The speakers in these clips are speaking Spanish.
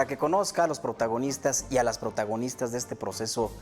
para que conozca a los protagonistas y a las protagonistas de este proceso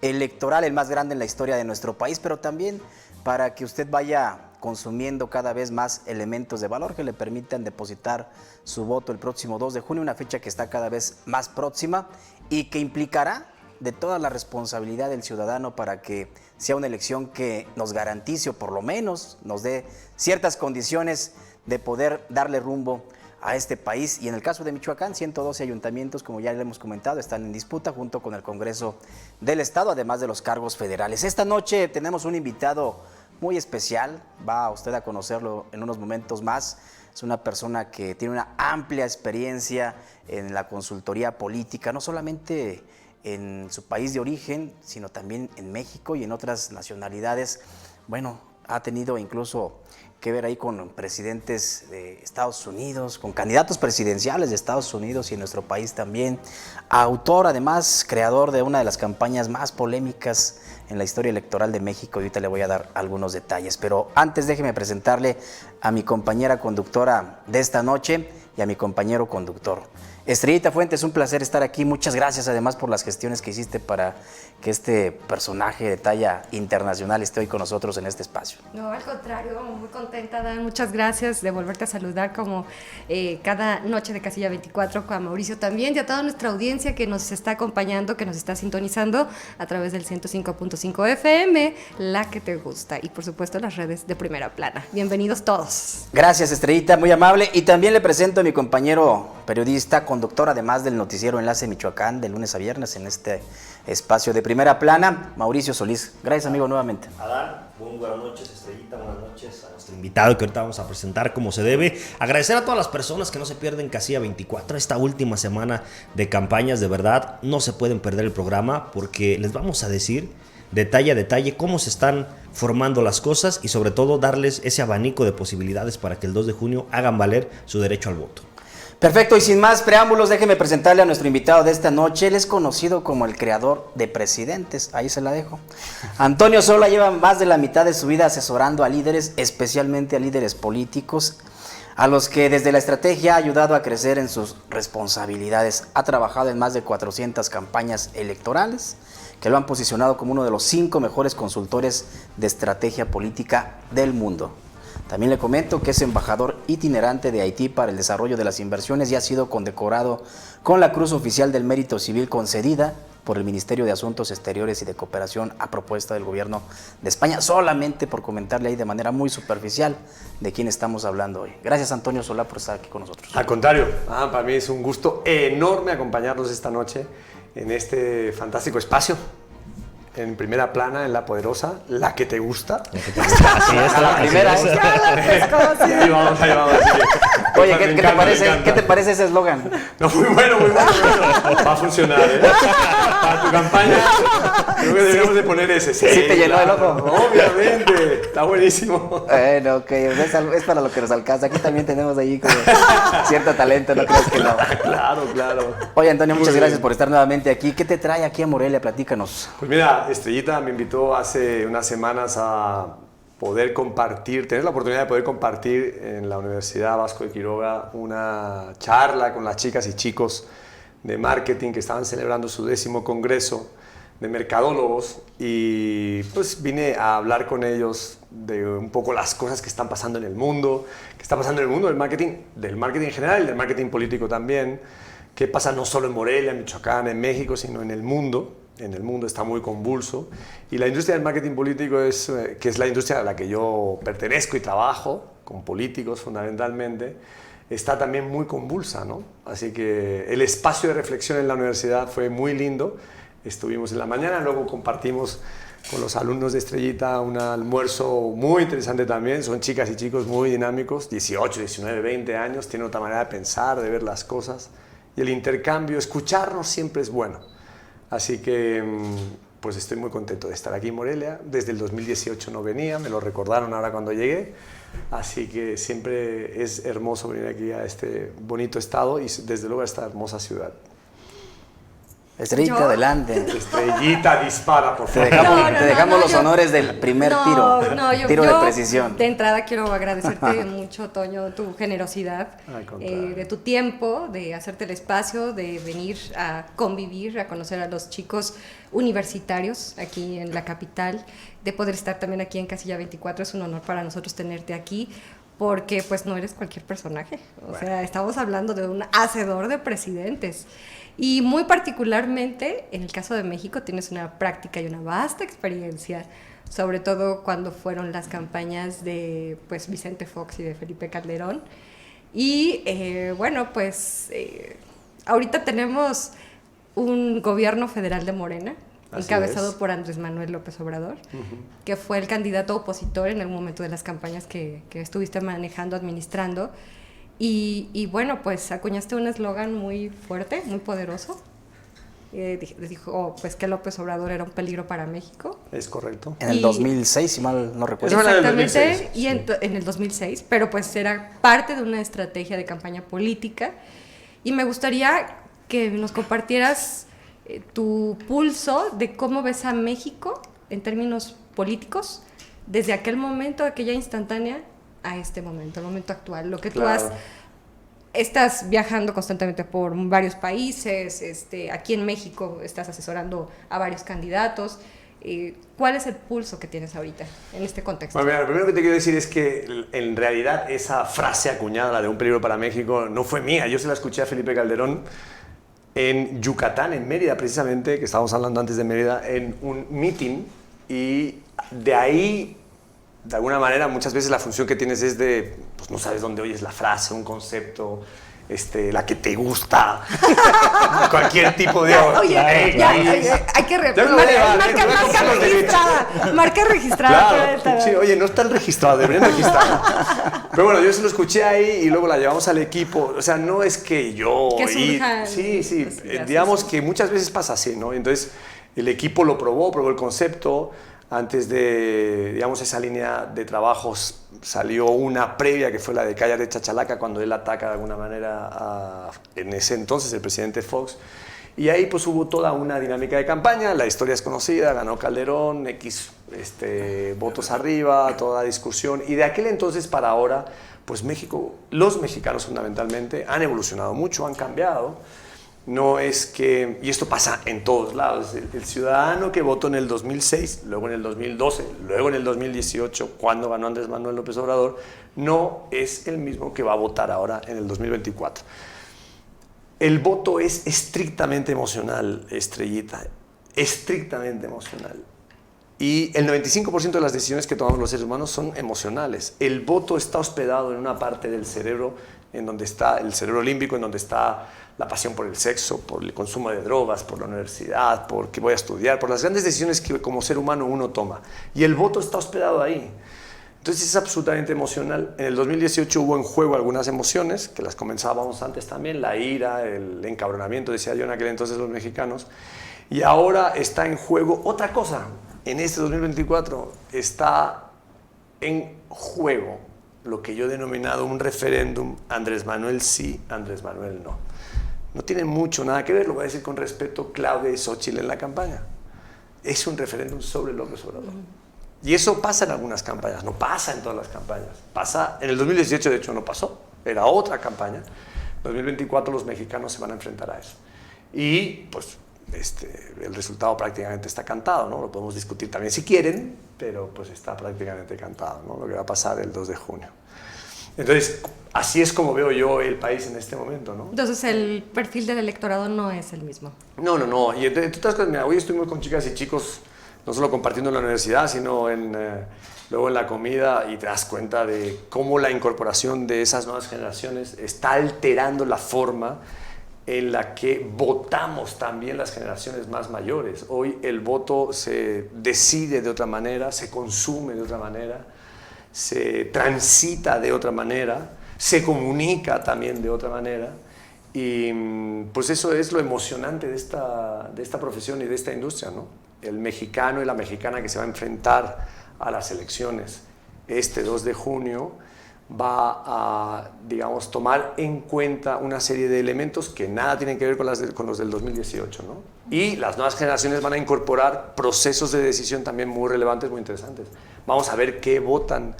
electoral, el más grande en la historia de nuestro país, pero también para que usted vaya consumiendo cada vez más elementos de valor que le permitan depositar su voto el próximo 2 de junio, una fecha que está cada vez más próxima y que implicará de toda la responsabilidad del ciudadano para que sea una elección que nos garantice o por lo menos nos dé ciertas condiciones de poder darle rumbo a este país. Y en el caso de Michoacán, 112 ayuntamientos, como ya le hemos comentado, están en disputa junto con el Congreso del Estado, además de los cargos federales. Esta noche tenemos un invitado muy especial, va usted a conocerlo en unos momentos más. Es una persona que tiene una amplia experiencia en la consultoría política, no solamente en su país de origen, sino también en México y en otras nacionalidades. Bueno, ha tenido incluso que ver ahí con presidentes de Estados Unidos, con candidatos presidenciales de Estados Unidos y en nuestro país también. Autor, además, creador de una de las campañas más polémicas en la historia electoral de México, y ahorita le voy a dar algunos detalles. Pero antes déjeme presentarle a mi compañera conductora de esta noche y a mi compañero conductor. Estrellita Fuentes, un placer estar aquí. Muchas gracias además por las gestiones que hiciste para que este personaje de talla internacional esté hoy con nosotros en este espacio. No, al contrario, muy contenta, Dan. Muchas gracias de volverte a saludar como cada noche de Casilla 24, a Mauricio también y a toda nuestra audiencia que nos está acompañando, que nos está sintonizando a través del 105.5 FM, la que te gusta, y por supuesto las redes de Primera Plana. Bienvenidos todos. Gracias, Estrellita, muy amable. Y también le presento a mi compañero periodista, conductor además del noticiero Enlace Michoacán de lunes a viernes en este espacio de Primera Plana, Mauricio Solís. Gracias, amigo, nuevamente. Adán, muy buenas noches, Estrellita, buenas noches a nuestro invitado que ahorita vamos a presentar como se debe. Agradecer a todas las personas que no se pierden Casilla 24, esta última semana de campañas, de verdad, no se pueden perder el programa porque les vamos a decir detalle a detalle cómo se están formando las cosas y sobre todo darles ese abanico de posibilidades para que el 2 de junio hagan valer su derecho al voto. Perfecto, y sin más preámbulos, déjeme presentarle a nuestro invitado de esta noche. Él es conocido como el creador de presidentes, ahí se la dejo. Antonio Sola lleva más de la mitad de su vida asesorando a líderes, especialmente a líderes políticos, a los que desde la estrategia ha ayudado a crecer en sus responsabilidades. Ha trabajado en más de 400 campañas electorales, que lo han posicionado como uno de los 5 mejores consultores de estrategia política del mundo. También le comento que es embajador itinerante de Haití para el desarrollo de las inversiones y ha sido condecorado con la Cruz Oficial del Mérito Civil concedida por el Ministerio de Asuntos Exteriores y de Cooperación a propuesta del gobierno de España, solamente por comentarle ahí de manera muy superficial de quién estamos hablando hoy. Gracias, Antonio Solá, por estar aquí con nosotros. Al contrario, para mí es un gusto enorme acompañarnos esta noche en este fantástico espacio. En Primera Plana, en La Poderosa, la que te gusta. Así es, la primera. Ahí vamos. Oye, ¿qué te parece ese eslogan? No, muy bueno. Va a funcionar, ¿eh? Para tu campaña, creo que debemos de poner ese. Sí, te llenó el ojo. Obviamente, está buenísimo. Bueno, ok, es para lo que nos alcanza. Aquí también tenemos ahí como cierto talento, no creas que no. Claro. Oye, Antonio, muchas gracias por estar nuevamente aquí. ¿Qué te trae aquí a Morelia? Platícanos. Pues mira, Estrellita me invitó hace unas semanas a poder compartir, tener la oportunidad de poder compartir en la Universidad Vasco de Quiroga una charla con las chicas y chicos de marketing que estaban celebrando su 10º congreso de mercadólogos, y pues vine a hablar con ellos de un poco las cosas que están pasando en el mundo, que está pasando en el mundo del marketing en general y del marketing político también, qué pasa no solo en Morelia, en Michoacán, en México, sino en el mundo. En el mundo está muy convulso, y la industria del marketing político que es la industria a la que yo pertenezco y trabajo, con políticos fundamentalmente, está también muy convulsa, ¿no? Así que el espacio de reflexión en la universidad fue muy lindo. Estuvimos en la mañana, luego compartimos con los alumnos de Estrellita un almuerzo muy interesante también. Son chicas y chicos muy dinámicos, 18, 19, 20 años, tienen otra manera de pensar, de ver las cosas, y el intercambio, escucharnos siempre es bueno. Así que pues estoy muy contento de estar aquí en Morelia. Desde el 2018 no venía, me lo recordaron ahora cuando llegué. Así que siempre es hermoso venir aquí a este bonito estado y desde luego a esta hermosa ciudad. Estrellita, ¿Yo? adelante. Estrellita, dispara, por Te favor. dejamos los yo- honores del primer yo- tiro de yo precisión. De entrada quiero agradecerte mucho, Toño, tu generosidad, Al contrario. de tu tiempo, de hacerte el espacio, de venir a convivir, a conocer a los chicos universitarios aquí en la capital, de poder estar también aquí en Casilla 24. Es un honor para nosotros tenerte aquí, porque pues no eres cualquier personaje. O sea, estamos hablando de un hacedor de presidentes. Y muy particularmente, en el caso de México, tienes una práctica y una vasta experiencia, sobre todo cuando fueron las campañas de pues, Vicente Fox y de Felipe Calderón. Y bueno, pues ahorita tenemos un gobierno federal de Morena, Así encabezado es. por Andrés Manuel López Obrador, que fue el candidato opositor en el momento de las campañas que estuviste manejando, administrando. Y bueno, pues acuñaste un eslogan muy fuerte, muy poderoso. Dijo pues que López Obrador era un peligro para México. Es correcto. En el Y- 2006, si mal no recuerdo. Eso fue en el Exactamente, 2006, y en el 2006, pero pues era parte de una estrategia de campaña política. Y me gustaría que nos compartieras tu pulso de cómo ves a México en términos políticos desde aquel momento, aquella instantánea, a este momento, el momento actual. Lo que tú Claro. estás viajando constantemente por varios países, aquí en México estás asesorando a varios candidatos. ¿Cuál es el pulso que tienes ahorita en este contexto? Bueno, mira, lo primero que te quiero decir es que en realidad esa frase acuñada, la de un peligro para México, no fue mía. Yo se la escuché a Felipe Calderón en Yucatán, en Mérida precisamente, que estábamos hablando antes de Mérida, en un meeting, y de ahí, de alguna manera, muchas veces la función que tienes es de, pues no sabes dónde oyes la frase, un concepto, la que te gusta, cualquier tipo de... Oye, ya, hay que Ya me lo voy a llevar, marca, te voy a comprar los registrada, marca registrada. Claro, sí, oye, no están registrados, deberían registrar. Pero bueno, yo se lo escuché ahí y luego la llevamos al equipo. O sea, no es que yo... Que surjan sí, las ideas, digamos sí. que muchas veces pasa así, ¿no? Entonces, el equipo lo probó el concepto. Antes de, digamos, esa línea de trabajos salió una previa que fue la de Calla de Chachalaca, cuando él ataca de alguna manera en ese entonces el presidente Fox. Y ahí pues hubo toda una dinámica de campaña, la historia es conocida, ganó Calderón, X votos arriba, toda la discusión. Y de aquel entonces para ahora, pues México, los mexicanos fundamentalmente, han evolucionado mucho, han cambiado. No es que, y esto pasa en todos lados, el ciudadano que votó en el 2006, luego en el 2012, luego en el 2018, cuando ganó Andrés Manuel López Obrador, no es el mismo que va a votar ahora en el 2024. El voto es estrictamente emocional, Estrellita, estrictamente emocional. Y el 95% de las decisiones que tomamos los seres humanos son emocionales. El voto está hospedado en una parte del cerebro, en donde está el cerebro límbico, en donde está la pasión por el sexo, por el consumo de drogas, por la universidad, por qué voy a estudiar, por las grandes decisiones que como ser humano uno toma. Y el voto está hospedado ahí. Entonces es absolutamente emocional. En el 2018 hubo en juego algunas emociones, que las comenzábamos antes también, la ira, el encabronamiento, decía yo en aquel entonces los mexicanos. Y ahora está en juego otra cosa. En este 2024 está en juego lo que yo he denominado un referéndum Andrés Manuel sí, Andrés Manuel no. No tiene mucho, nada que ver, lo voy a decir con respeto, Claudia y Xóchitl en la campaña. Es un referéndum sobre López Obrador. Y eso pasa en algunas campañas, no pasa en todas las campañas. Pasa, en el 2018 de hecho no pasó, era otra campaña. En 2024 los mexicanos se van a enfrentar a eso. Y pues el resultado prácticamente está cantado, ¿no? Lo podemos discutir también si quieren, pero pues está prácticamente cantado, ¿no? Lo que va a pasar el 2 de junio. Entonces, así es como veo yo el país en este momento, ¿no? Entonces el perfil del electorado no es el mismo. No. Y entre otras cosas, mira, hoy estoy muy con chicas y chicos, no solo compartiendo en la universidad, sino luego en la comida, y te das cuenta de cómo la incorporación de esas nuevas generaciones está alterando la forma en la que votamos también las generaciones más mayores. Hoy el voto se decide de otra manera, se consume de otra manera, se transita de otra manera, se comunica también de otra manera, y pues eso es lo emocionante de esta profesión y de esta industria, ¿no? El mexicano y la mexicana que se va a enfrentar a las elecciones este 2 de junio va a, digamos, tomar en cuenta una serie de elementos que nada tienen que ver con, con los del 2018, ¿no? Y las nuevas generaciones van a incorporar procesos de decisión también muy relevantes, muy interesantes. Vamos a ver qué votan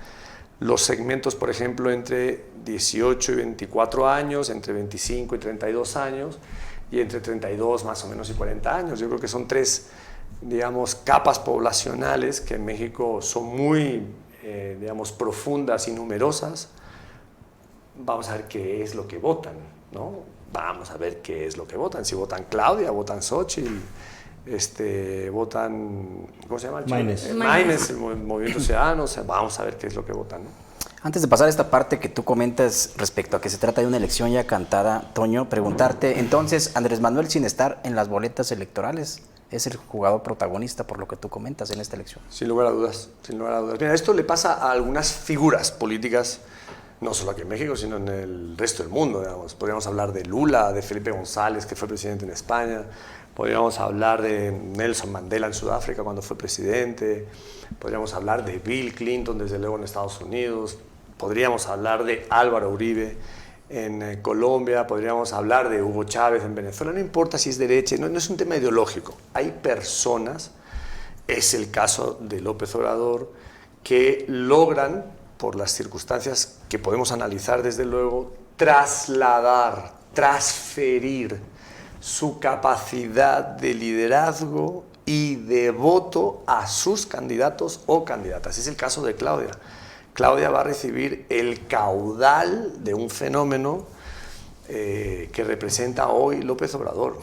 los segmentos, por ejemplo, entre 18 y 24 años, entre 25 y 32 años, y entre 32 más o menos y 40 años. Yo creo que son tres, digamos, capas poblacionales que en México son muy digamos, profundas y numerosas. Vamos a ver qué es lo que votan, ¿no? Vamos a ver qué es lo que votan. Si votan Claudia, votan Xóchitl, votan, ¿cómo se llama? Maynes, el Movimiento Ciudadano. O sea, vamos a ver qué es lo que votan, ¿no? Antes de pasar a esta parte que tú comentas respecto a que se trata de una elección ya cantada, Toño, preguntarte, entonces, Andrés Manuel, sin estar en las boletas electorales, es el jugador protagonista por lo que tú comentas en esta elección. Sin lugar a dudas, sin lugar a dudas. Mira, esto le pasa a algunas figuras políticas, no solo aquí en México, sino en el resto del mundo, digamos. Podríamos hablar de Lula, de Felipe González, que fue presidente en España. Podríamos hablar de Nelson Mandela en Sudáfrica cuando fue presidente. Podríamos hablar de Bill Clinton, desde luego, en Estados Unidos. Podríamos hablar de Álvaro Uribe en Colombia, podríamos hablar de Hugo Chávez en Venezuela, no importa si es derecha, no es un tema ideológico. Hay personas, es el caso de López Obrador, que logran, por las circunstancias que podemos analizar desde luego, trasladar, transferir su capacidad de liderazgo y de voto a sus candidatos o candidatas. Es el caso de Claudia. Claudia va a recibir el caudal de un fenómeno que representa hoy López Obrador.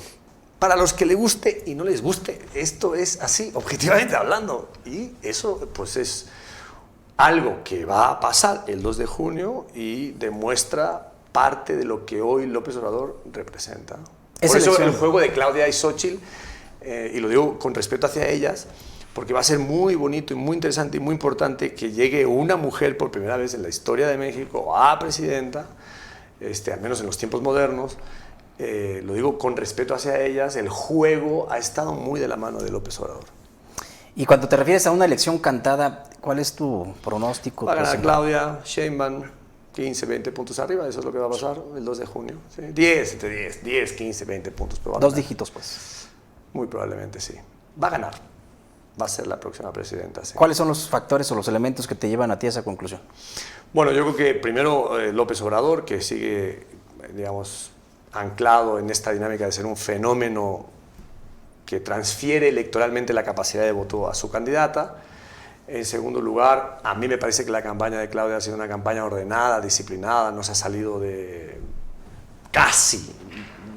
Para los que le guste y no les guste, esto es así, objetivamente hablando. Y eso pues es algo que va a pasar el 2 de junio y demuestra parte de lo que hoy López Obrador representa. Por eso el juego de Claudia y Xóchitl, y lo digo con respeto hacia ellas, porque va a ser muy bonito y muy interesante y muy importante que llegue una mujer por primera vez en la historia de México a presidenta, al menos en los tiempos modernos. Lo digo con respeto hacia ellas, el juego ha estado muy de la mano de López Obrador. Y cuando te refieres a una elección cantada, ¿cuál es tu pronóstico? Va a ganar Claudia Sheinbaum 15, 20 puntos arriba, eso es lo que va a pasar el 2 de junio. ¿Sí? 10, 15, 20 puntos. Pero dos dígitos, pues. Muy probablemente sí. Va a ganar. Va a ser la próxima presidenta. Sí. ¿Cuáles son los factores o los elementos que te llevan a ti a esa conclusión? Bueno, yo creo que primero López Obrador, que sigue, digamos, anclado en esta dinámica de ser un fenómeno que transfiere electoralmente la capacidad de voto a su candidata. En segundo lugar, a mí me parece que la campaña de Claudia ha sido una campaña ordenada, disciplinada, no se ha salido casi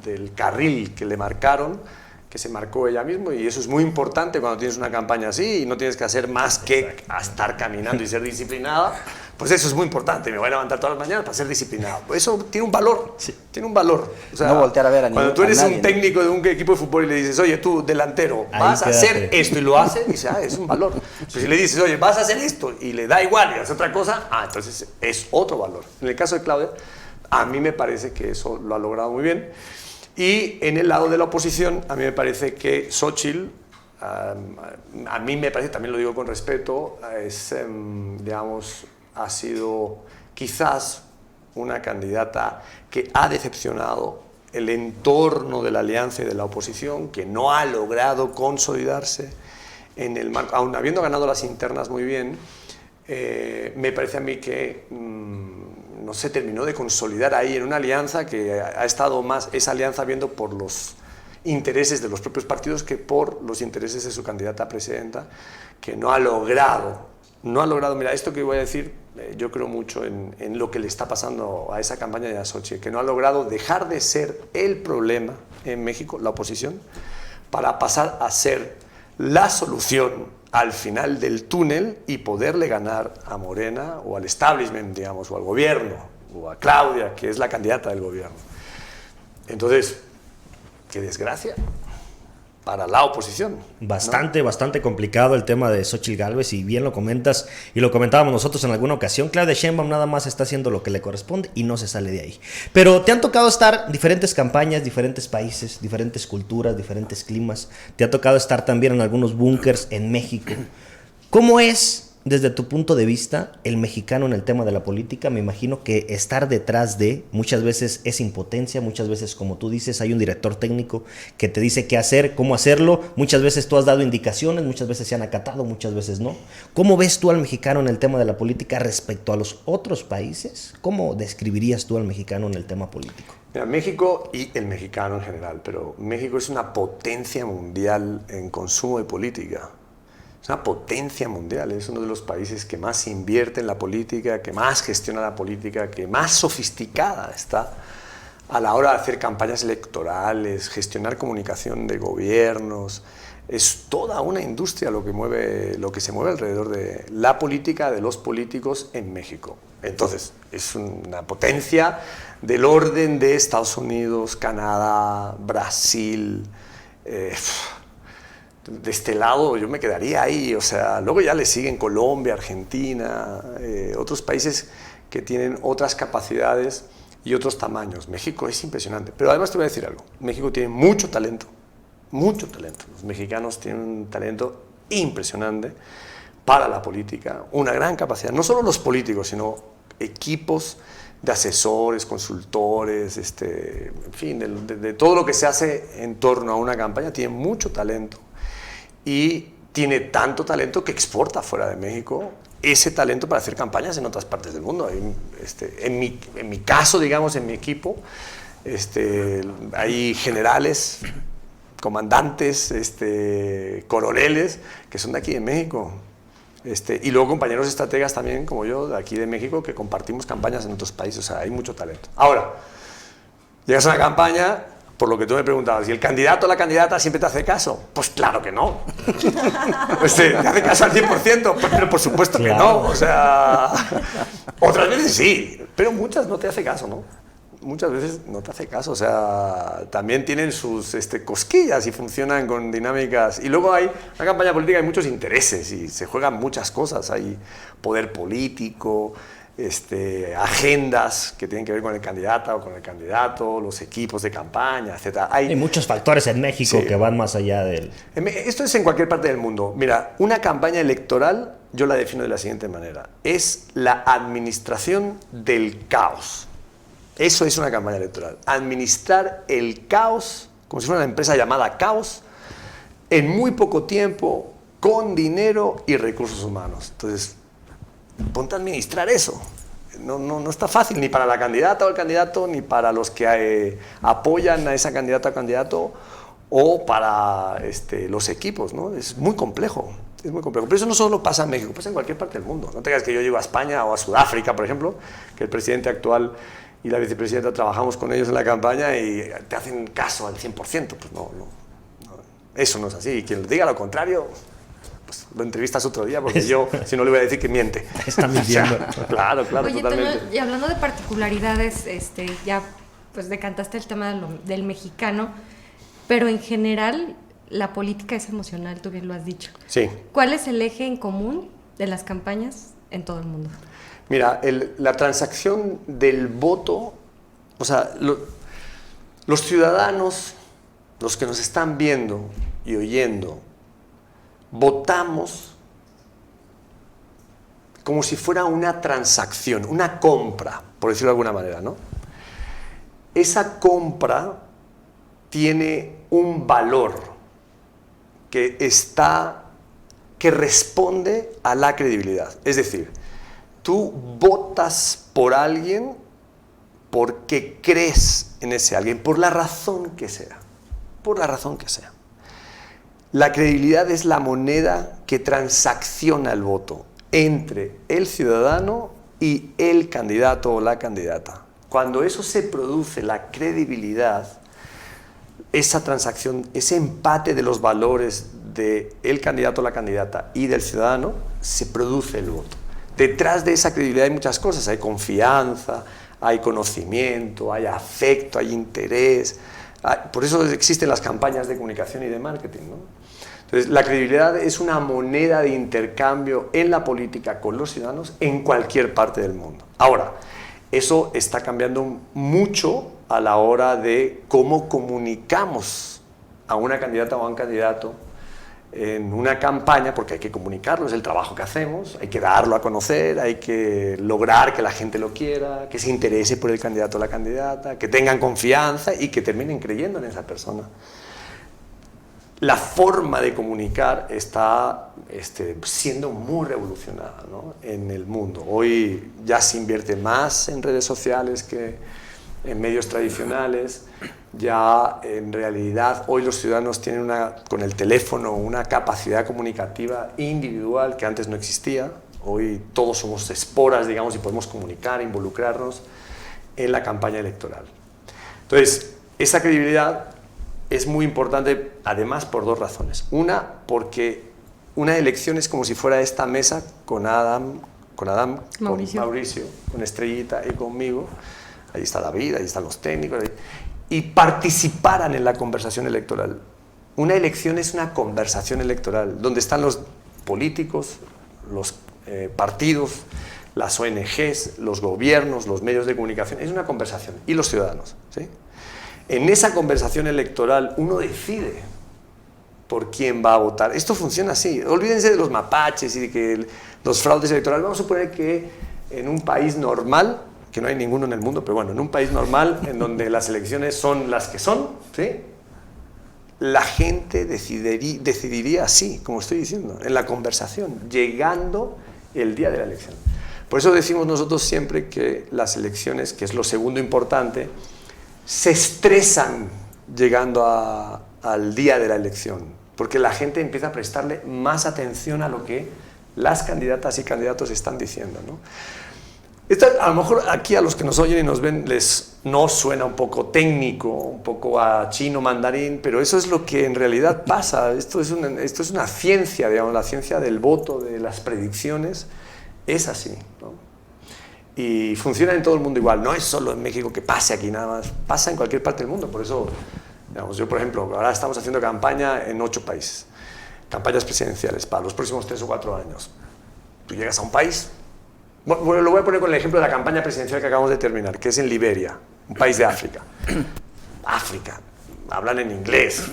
del carril que le marcaron, que se marcó ella misma, y eso es muy importante cuando tienes una campaña así y no tienes que hacer más que estar caminando y ser disciplinada. Pues eso es muy importante, me voy a levantar todas las mañanas para ser disciplinado. Eso tiene un valor, sí. Tiene un valor. O sea, no voltear a ver a cuando tú eres un técnico de un equipo de fútbol y le dices, oye, tú, delantero, vas a hacer esto, y lo hace, y dice, es un valor. Pero si le dices, oye, vas a hacer esto, y le da igual y hace otra cosa, entonces es otro valor. En el caso de Claudia, a mí me parece que eso lo ha logrado muy bien. Y en el lado de la oposición, a mí me parece que Xóchitl, a mí me parece, también lo digo con respeto, digamos, ha sido quizás una candidata que ha decepcionado el entorno de la alianza y de la oposición, que no ha logrado consolidarse en el marco, aun habiendo ganado las internas muy bien. Me parece a mí que no se terminó de consolidar ahí en una alianza que ha estado más esa alianza viendo por los intereses de los propios partidos que por los intereses de su candidata a presidenta, que no ha logrado, mira, esto que voy a decir, yo creo mucho en lo que le está pasando a esa campaña de Xóchitl, que no ha logrado dejar de ser el problema en México, la oposición, para pasar a ser la solución al final del túnel y poderle ganar a Morena o al establishment, digamos, o al gobierno, o a Claudia, que es la candidata del gobierno. Entonces, qué desgracia para la oposición. Bastante complicado el tema de Xóchitl Gálvez, y bien lo comentas, y lo comentábamos nosotros en alguna ocasión. Claudia Sheinbaum nada más está haciendo lo que le corresponde y no se sale de ahí. Pero te han tocado estar diferentes campañas, diferentes países, diferentes culturas, diferentes climas. Te ha tocado estar también en algunos búnkers en México. ¿Cómo es desde tu punto de vista, el mexicano en el tema de la política, me imagino que estar detrás de, muchas veces es impotencia, muchas veces, como tú dices, hay un director técnico que te dice qué hacer, cómo hacerlo, muchas veces tú has dado indicaciones, muchas veces se han acatado, muchas veces no. ¿Cómo ves tú al mexicano en el tema de la política respecto a los otros países? ¿Cómo describirías tú al mexicano en el tema político? Mira, México y el mexicano en general, pero México es una potencia mundial en consumo de política. Es una potencia mundial, es uno de los países que más invierte en la política, que más gestiona la política, que más sofisticada está a la hora de hacer campañas electorales, gestionar comunicación de gobiernos. Es toda una industria lo que se mueve alrededor de la política, de los políticos en México. Entonces, es una potencia del orden de Estados Unidos, Canadá, Brasil. De este lado yo me quedaría ahí, o sea, luego ya le siguen Colombia, Argentina, otros países que tienen otras capacidades y otros tamaños. México es impresionante, pero además te voy a decir algo, México tiene mucho talento, los mexicanos tienen un talento impresionante para la política, una gran capacidad, no solo los políticos, sino equipos de asesores, consultores, en fin, de todo lo que se hace en torno a una campaña, tiene mucho talento. Y tiene tanto talento que exporta fuera de México ese talento para hacer campañas en otras partes del mundo. En mi caso, digamos, en mi equipo, hay generales, comandantes, coroneles que son de aquí de México. Y luego compañeros estrategas también, como yo, de aquí de México, que compartimos campañas en otros países. O sea, hay mucho talento. Ahora, llegas a una campaña... Por lo que tú me preguntabas, ¿y el candidato o la candidata siempre te hace caso? Pues claro que no. ¿Te hace caso al 100%? Pues, pero por supuesto que no. O sea, otras veces sí, pero muchas no te hace caso, ¿no? Muchas veces no te hace caso. O sea, también tienen sus cosquillas y funcionan con dinámicas. Y luego hay una campaña política, hay muchos intereses y se juegan muchas cosas. Hay poder político, agendas que tienen que ver con el candidato o con el candidato, los equipos de campaña, etc. Hay muchos factores en México que van más allá del... Esto es en cualquier parte del mundo. Mira, una campaña electoral yo la defino de la siguiente manera. Es la administración del caos. Eso es una campaña electoral. Administrar el caos, como si fuera una empresa llamada Caos, en muy poco tiempo, con dinero y recursos humanos. Entonces, ponte a administrar eso. No está fácil ni para la candidata o el candidato, ni para los que apoyan a esa candidata o candidato, o para los equipos, ¿no? Es muy complejo, es muy complejo. Pero eso no solo pasa en México, pasa en cualquier parte del mundo. No te creas que yo llego a España o a Sudáfrica, por ejemplo, que el presidente actual y la vicepresidenta trabajamos con ellos en la campaña y te hacen caso al 100%. Pues no, eso no es así. Y quien les diga lo contrario... pues lo entrevistas otro día, porque yo, si no, le voy a decir que miente. Está mintiendo. O sea, claro, Oye, totalmente. Toño, y hablando de particularidades, ya pues decantaste el tema del mexicano, pero en general la política es emocional, tú bien lo has dicho. Sí. ¿Cuál es el eje en común de las campañas en todo el mundo? Mira, la transacción del voto, o sea, los ciudadanos, los que nos están viendo y oyendo, votamos como si fuera una transacción, una compra, por decirlo de alguna manera, ¿no? Esa compra tiene un valor que responde a la credibilidad. Es decir, tú votas por alguien porque crees en ese alguien, por la razón que sea, por la razón que sea. La credibilidad es la moneda que transacciona el voto entre el ciudadano y el candidato o la candidata. Cuando eso se produce, la credibilidad, esa transacción, ese empate de los valores del candidato o la candidata y del ciudadano, se produce el voto. Detrás de esa credibilidad hay muchas cosas, hay confianza, hay conocimiento, hay afecto, hay interés. Por eso existen las campañas de comunicación y de marketing, ¿no? Entonces, la credibilidad es una moneda de intercambio en la política con los ciudadanos en cualquier parte del mundo. Ahora, eso está cambiando mucho a la hora de cómo comunicamos a una candidata o a un candidato en una campaña, porque hay que comunicarlo, es el trabajo que hacemos, hay que darlo a conocer, hay que lograr que la gente lo quiera, que se interese por el candidato o la candidata, que tengan confianza y que terminen creyendo en esa persona. La forma de comunicar está siendo muy revolucionada, ¿no?, en el mundo. Hoy ya se invierte más en redes sociales que en medios tradicionales. Ya en realidad hoy los ciudadanos tienen con el teléfono una capacidad comunicativa individual que antes no existía. Hoy todos somos esporas, digamos, y podemos comunicar, involucrarnos en la campaña electoral. Entonces, esa credibilidad es muy importante, además, por dos razones. Una, porque una elección es como si fuera esta mesa con Adam, Mauricio. con Mauricio, con Estrellita y conmigo. Ahí está David, ahí están los técnicos, y participaran en la conversación electoral. Una elección es una conversación electoral, donde están los políticos, los partidos, las ONGs, los gobiernos, los medios de comunicación. Es una conversación, y los ciudadanos, ¿sí? En esa conversación electoral uno decide por quién va a votar. Esto funciona así. Olvídense de los mapaches y de que los fraudes electorales. Vamos a suponer que en un país normal, que no hay ninguno en el mundo, pero bueno, en un país normal, en donde las elecciones son las que son, ¿sí?, la gente decidiría así, como estoy diciendo, en la conversación, llegando el día de la elección. Por eso decimos nosotros siempre que las elecciones, que es lo segundo importante, se estresan llegando al día de la elección, porque la gente empieza a prestarle más atención a lo que las candidatas y candidatos están diciendo, ¿no? Esto, a lo mejor aquí a los que nos oyen y nos ven no suena un poco técnico, un poco a chino mandarín, pero eso es lo que en realidad pasa. Esto es una ciencia, digamos, la ciencia del voto, de las predicciones, es así, ¿no? Y funciona en todo el mundo igual, no es solo en México que pase aquí nada más, pasa en cualquier parte del mundo. Por eso, digamos, yo por ejemplo, ahora estamos haciendo campaña en 8 países, campañas presidenciales para los próximos 3 o 4 años. Tú llegas a un país, bueno, lo voy a poner con el ejemplo de la campaña presidencial que acabamos de terminar, que es en Liberia, un país de África. África, hablan en inglés,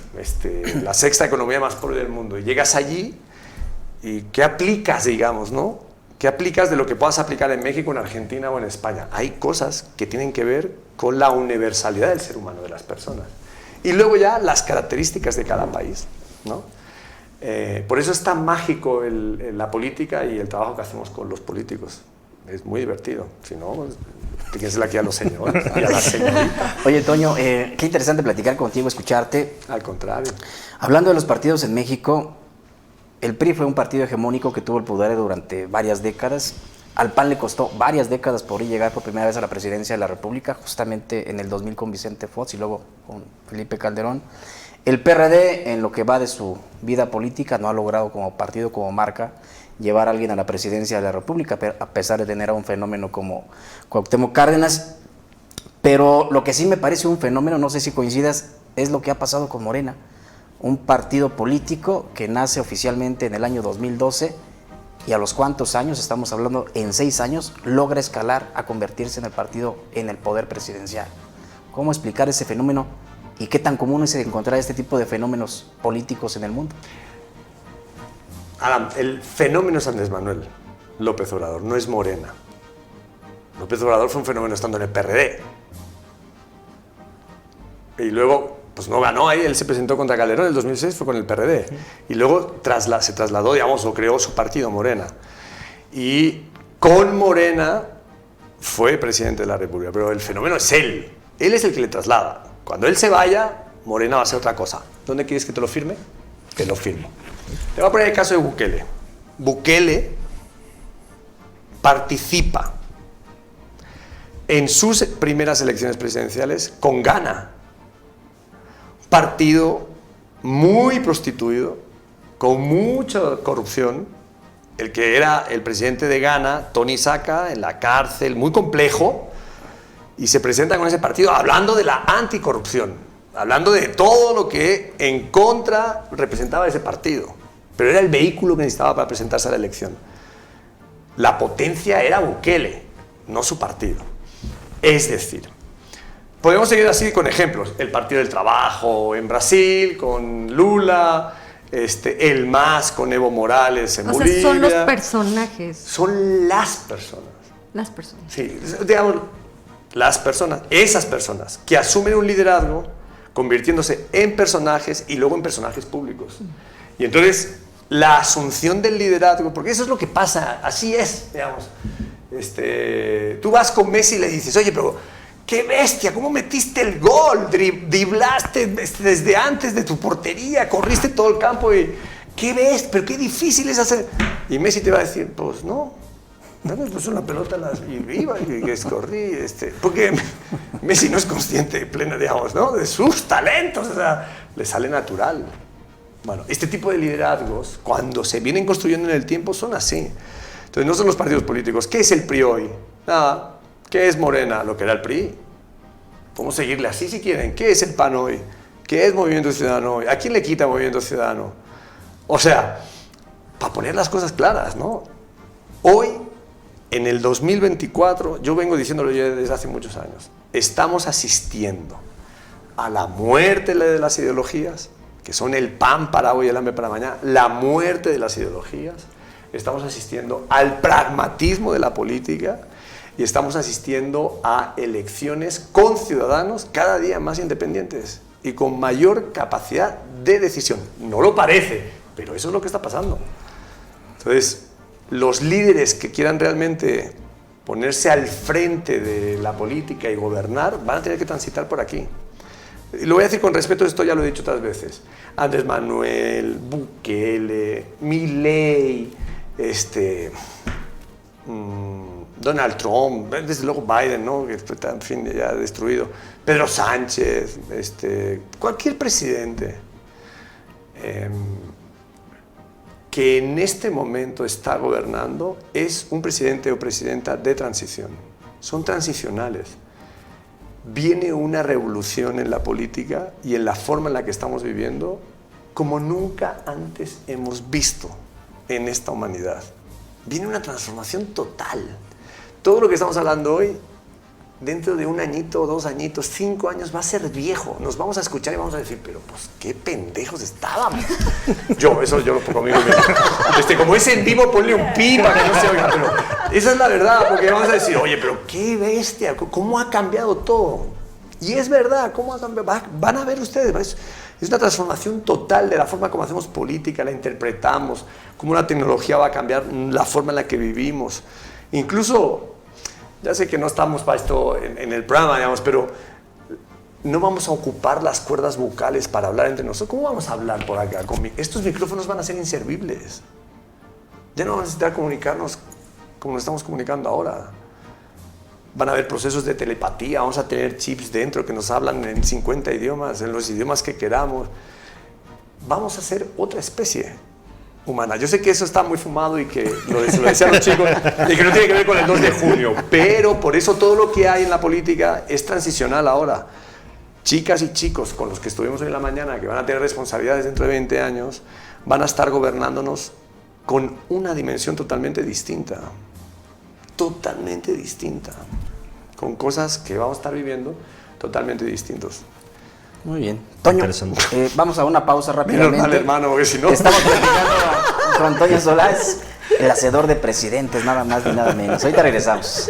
la sexta economía más pobre del mundo, y llegas allí y ¿qué aplicas, digamos, no? ¿Qué aplicas de lo que puedas aplicar en México, en Argentina o en España? Hay cosas que tienen que ver con la universalidad del ser humano, de las personas. Y luego ya las características de cada país, ¿no? Por eso es tan mágico la política y el trabajo que hacemos con los políticos. Es muy divertido. Si no, pues, fíjensela aquí a los señores y a la señorita. Oye, Toño, qué interesante platicar contigo, escucharte. Al contrario. Hablando de los partidos en México, el PRI fue un partido hegemónico que tuvo el poder durante varias décadas. Al PAN le costó varias décadas por llegar por primera vez a la presidencia de la República, justamente en el 2000 con Vicente Fox y luego con Felipe Calderón. El PRD, en lo que va de su vida política, no ha logrado como partido, como marca, llevar a alguien a la presidencia de la República, a pesar de tener a un fenómeno como Cuauhtémoc Cárdenas. Pero lo que sí me parece un fenómeno, no sé si coincidas, es lo que ha pasado con Morena. Un partido político que nace oficialmente en el año 2012 y a los cuantos años, estamos hablando en 6 años, logra escalar a convertirse en el partido en el poder presidencial. ¿Cómo explicar ese fenómeno y qué tan común es encontrar este tipo de fenómenos políticos en el mundo? Adam, el fenómeno es Andrés Manuel López Obrador, no es Morena. López Obrador fue un fenómeno estando en el PRD. Y luego, pues no ganó ahí, él se presentó contra Calderón en el 2006, fue con el PRD. Y luego se trasladó, digamos, o creó su partido, Morena. Y con Morena fue presidente de la República, pero el fenómeno es él. Él es el que le traslada. Cuando él se vaya, Morena va a ser otra cosa. ¿Dónde quieres que te lo firme? Te lo firmo. Te voy a poner el caso de Bukele. Bukele participa en sus primeras elecciones presidenciales con Ghana. Partido muy prostituido, con mucha corrupción. El que era el presidente de Ghana, Tony Saka, en la cárcel, muy complejo, y se presenta con ese partido hablando de la anticorrupción, hablando de todo lo que en contra representaba ese partido. Pero era el vehículo que necesitaba para presentarse a la elección. La potencia era Bukele, no su partido. Es decir, podemos seguir así con ejemplos. El Partido del Trabajo en Brasil, con Lula, el MAS con Evo Morales en Bolivia. Son los personajes. Son las personas. Las personas. Sí, digamos, las personas, esas personas que asumen un liderazgo convirtiéndose en personajes y luego en personajes públicos. Y entonces, la asunción del liderazgo, porque eso es lo que pasa, así es, digamos. Tú vas con Messi y le dices, oye, pero qué bestia, ¿cómo metiste el gol? Driblaste desde antes de tu portería, corriste todo el campo y qué bestia, pero qué difícil es hacer. Y Messi te va a decir, pues no, me puso una pelota y iba y escorrí, porque Messi no es consciente plena, digamos, ¿no? De sus talentos, o sea, le sale natural. Bueno, este tipo de liderazgos, cuando se vienen construyendo en el tiempo, son así. Entonces, no son los partidos políticos. ¿Qué es el PRI hoy? Nada. ¿Qué es Morena? Lo que era el PRI. Podemos seguirle así si quieren. ¿Qué es el PAN hoy? ¿Qué es Movimiento Ciudadano hoy? ¿A quién le quita Movimiento Ciudadano? O sea, para poner las cosas claras, ¿no? Hoy, en el 2024, yo vengo diciéndolo ya desde hace muchos años, estamos asistiendo a la muerte de las ideologías, que son el pan para hoy y el hambre para mañana, la muerte de las ideologías. Estamos asistiendo al pragmatismo de la política y estamos asistiendo a elecciones con ciudadanos cada día más independientes y con mayor capacidad de decisión. No lo parece, pero eso es lo que está pasando. Entonces, los líderes que quieran realmente ponerse al frente de la política y gobernar van a tener que transitar por aquí. Y lo voy a decir con respeto, esto ya lo he dicho otras veces. Andrés Manuel, Bukele, Milei, Donald Trump, desde luego Biden, ¿no? Que está, en fin, ya destruido, Pedro Sánchez, cualquier presidente que en este momento está gobernando es un presidente o presidenta de transición. Son transicionales. Viene una revolución en la política y en la forma en la que estamos viviendo como nunca antes hemos visto en esta humanidad. Viene una transformación total. Todo lo que estamos hablando hoy, dentro de 1 añito, 2 añitos, 5 años, va a ser viejo. Nos vamos a escuchar y vamos a decir, pero pues qué pendejos estábamos. Yo lo pongo conmigo mismo. Como es en vivo, ponle un pi para que no se oiga. Pero esa es la verdad, porque vamos a decir, oye, pero qué bestia, cómo ha cambiado todo. Y es verdad, cómo ha cambiado. Van a ver ustedes, es una transformación total de la forma como hacemos política, la interpretamos, cómo la tecnología va a cambiar la forma en la que vivimos. Incluso, ya sé que no estamos para esto en el programa, digamos, pero no vamos a ocupar las cuerdas vocales para hablar entre nosotros. ¿Cómo vamos a hablar por acá? Estos micrófonos van a ser inservibles. Ya no vamos a necesitar comunicarnos como nos estamos comunicando ahora. Van a haber procesos de telepatía, vamos a tener chips dentro que nos hablan en 50 idiomas, en los idiomas que queramos. Vamos a ser otra especie humana. Yo sé que eso está muy fumado y que lo decían los chicos y que no tiene que ver con el 2 de junio, pero por eso todo lo que hay en la política es transicional ahora. Chicas y chicos con los que estuvimos hoy en la mañana, que van a tener responsabilidades dentro de 20 años, van a estar gobernándonos con una dimensión totalmente distinta. Totalmente distinta. Con cosas que vamos a estar viviendo totalmente distintos. Muy bien. Toño, vamos a una pausa rápidamente. Menos mal, hermano, porque si no... Estamos platicando con Toño Solás, el hacedor de presidentes, nada más ni nada menos. Ahorita regresamos.